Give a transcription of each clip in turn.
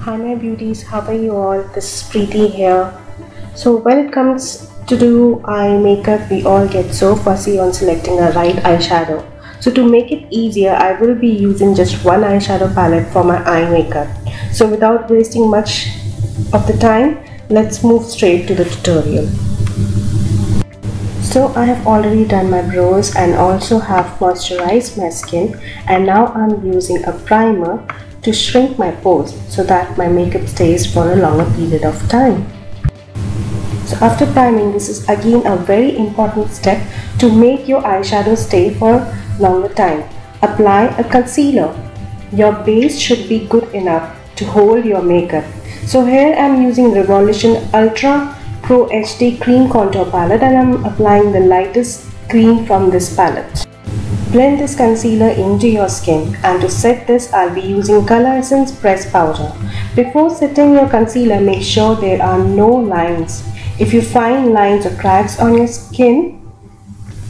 Hi my beauties, how are you all? This is Preeti here. So when it comes to do eye makeup, we all get so fussy on selecting a right eyeshadow. So to make it easier, I will be using just one eyeshadow palette for my eye makeup. So without wasting much of the time, let's move straight to the tutorial. So I have already done my brows and also have moisturized my skin, and now I'm using a primer to shrink my pores so that my makeup stays for a longer period of time. So after priming, this is again a very important step to make your eyeshadow stay for longer time. Apply a concealer. Your base should be good enough to hold your makeup. So here I'm using Revolution Ultra Pro HD Cream Contour Palette, and I'm applying the lightest cream from this palette. Blend this concealer into your skin, and to set this I'll be using Color Essence Press Powder. Before setting your concealer, make sure there are no lines. If you find lines or cracks on your skin,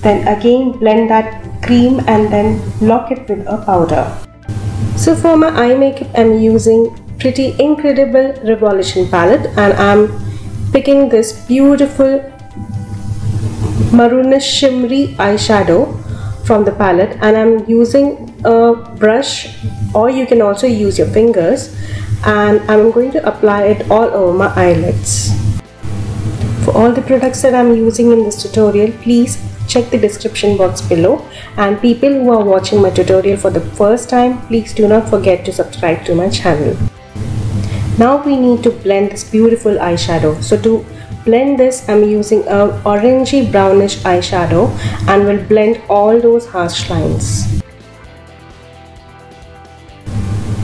then again blend that cream and then lock it with a powder. So for my eye makeup, I'm using Pretty Incredible Revolution palette, and I'm picking this beautiful maroonish shimmery eyeshadow from the palette, and I'm using a brush, or you can also use your fingers, and I'm going to apply it all over my eyelids. For all the products that I'm using in this tutorial, please check the description box below, and people who are watching my tutorial for the first time, please do not forget to subscribe to my channel. Now we need to blend this beautiful eyeshadow. So to blend this, I'm using a orangey brownish eyeshadow and will blend all those harsh lines.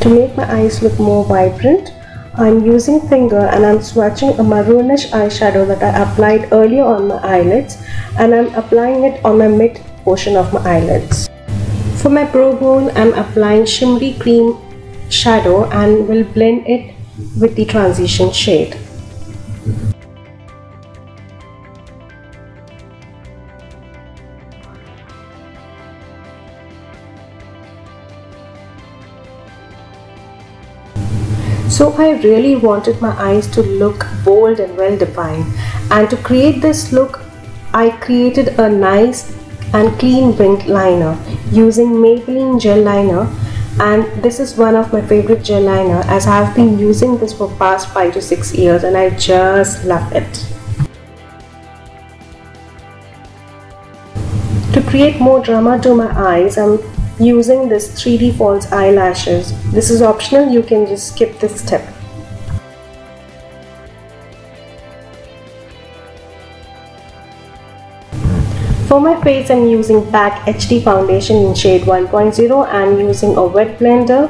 To make my eyes look more vibrant, I'm using finger and I'm swatching a maroonish eyeshadow that I applied earlier on my eyelids, and I'm applying it on my mid portion of my eyelids. For my brow bone, I'm applying shimmery cream shadow and will blend it with the transition shade. So I really wanted my eyes to look bold and well defined, and to create this look, I created a nice and clean winged liner using Maybelline gel liner, and this is one of my favorite gel liner as I have been using this for past 5 to 6 years and I just love it. To create more drama to my eyes, I'm using this 3D false eyelashes. This is optional, you can just skip this step. For my face, I'm using PAC HD foundation in shade 1.0 and using a wet blender.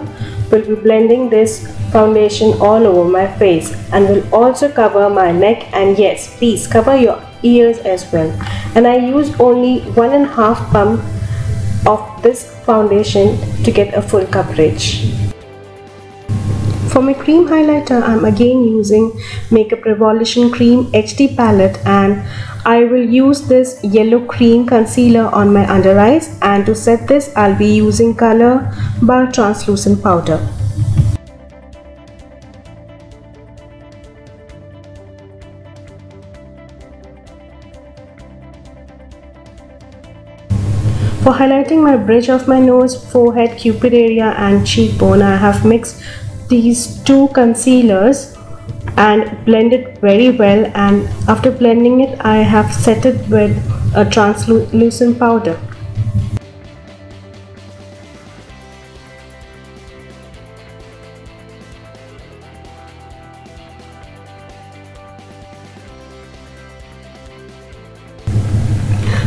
Will be blending this foundation all over my face and will also cover my neck, and yes, please cover your ears as well. And I used only 1.5 pump of this foundation to get a full coverage. For my cream highlighter, I'm again using Makeup Revolution Cream HD palette, and I will use this yellow cream concealer on my under eyes, and to set this I'll be using Color Bar Translucent Powder. For highlighting my bridge of my nose, forehead, cupid area and cheekbone, I have mixed these two concealers and blended very well, and after blending it I have set it with a translucent powder.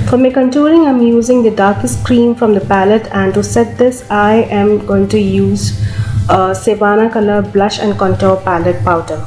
For my contouring, I'm using the darkest cream from the palette, and to set this I am going to use a Savannah Color Blush and Contour Palette Powder.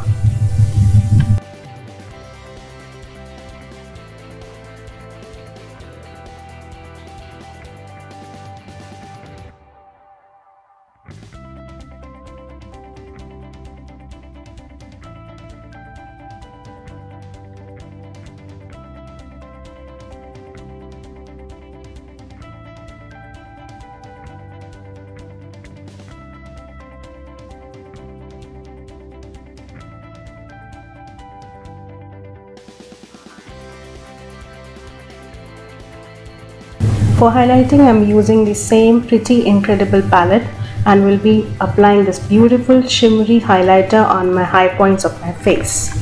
For highlighting, I'm using the same Pretty Incredible palette and will be applying this beautiful shimmery highlighter on my high points of my face.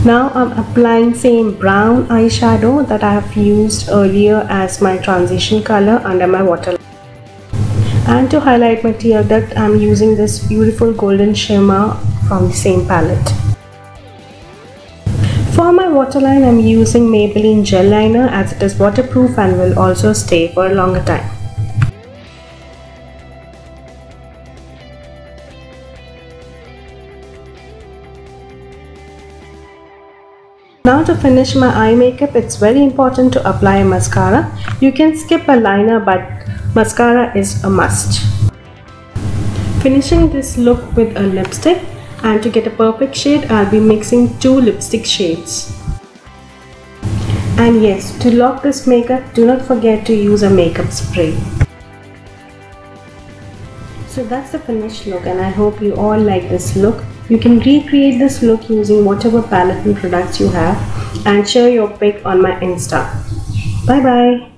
Now I'm applying same brown eyeshadow that I have used earlier as my transition color under my waterline. And to highlight my tear duct, I'm using this beautiful golden shimmer from the same palette. For my waterline, I'm using Maybelline gel liner as it is waterproof and will also stay for a longer time. Now to finish my eye makeup, it's very important to apply a mascara. You can skip a liner, but mascara is a must. Finishing this look with a lipstick, and to get a perfect shade, I'll be mixing 2 lipstick shades. And yes, to lock this makeup, do not forget to use a makeup spray. So that's the finished look, and I hope you all like this look. You can recreate this look using whatever palette and products you have and share your pic on my Insta. Bye bye.